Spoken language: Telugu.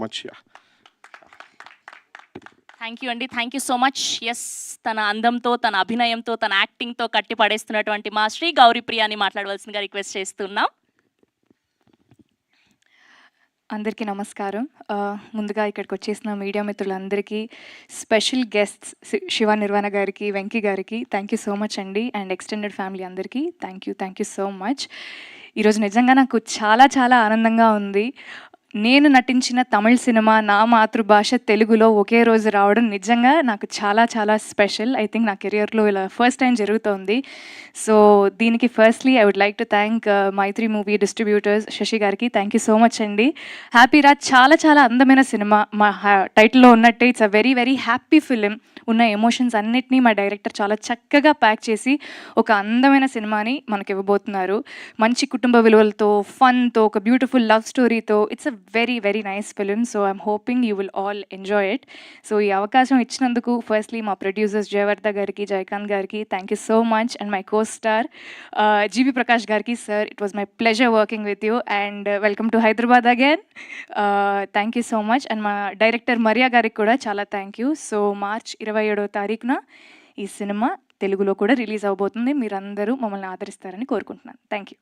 మచ్. థ్యాంక్ యూ అండి, thank you so much. Yes, తన అందంతో, తన అభినయంతో, తన యాక్టింగ్తో కట్టి పడేస్తున్నటువంటి మా శ్రీ గౌరీప్రియాని మాట్లాడవలసిందిగా రిక్వెస్ట్ చేస్తున్నాం. అందరికీ నమస్కారం. ముందుగా ఇక్కడికి వచ్చేసిన మీడియా మిత్రులందరికీ, స్పెషల్ గెస్ట్స్ శివ నిర్వాణ గారికి, వెంకీ గారికి థ్యాంక్ యూ సో మచ్ అండి. అండ్ ఎక్స్టెండెడ్ ఫ్యామిలీ అందరికీ థ్యాంక్ యూ సో మచ్. ఈరోజు నిజంగా నాకు చాలా చాలా ఆనందంగా ఉంది. నేను నటించిన తమిళ సినిమా నా మాతృభాష తెలుగులో ఒకే రోజు రావడం నిజంగా నాకు చాలా చాలా స్పెషల్. ఐ థింక్ నా కెరియర్లో ఇలా ఫస్ట్ టైం జరుగుతోంది. సో దీనికి firstly I would like to thank Mythri movie distributors Sasi గారికి థ్యాంక్ యూ సో మచ్ అండి. హ్యాపీ రాజ్ చాలా చాలా అందమైన సినిమా. మా టైటిల్లో ఉన్నట్టే it's a very very happy film. ఉన్న ఎమోషన్స్ అన్నిటినీ మా డైరెక్టర్ చాలా చక్కగా ప్యాక్ చేసి ఒక అందమైన సినిమాని మనకి ఇవ్వబోతున్నారు. మంచి కుటుంబ విలువలతో, ఫన్తో, ఒక బ్యూటిఫుల్ లవ్ స్టోరీతో. It's a very very nice film. So I'm hoping you will all enjoy it. So ఈ అవకాశం ఇచ్చినందుకు ఫస్ట్లీ మా ప్రొడ్యూసర్స్ జయవర్ధ గారికి, జయకాంత్ గారికి thank you so much. And my co star GV Prakash గారికి, sir it was my pleasure working with you and welcome to Hyderabad again. Thank you so much. And మా డైరెక్టర్ మరియా గారికి కూడా చాలా థ్యాంక్ యూ. సో మార్చ్ 27వ తారీఖున ఈ సినిమా తెలుగులో కూడా రిలీజ్ అవబోతుంది. మీరందరూ మమ్మల్ని ఆదరిస్తారని కోరుకుంటున్నాను. Thank you.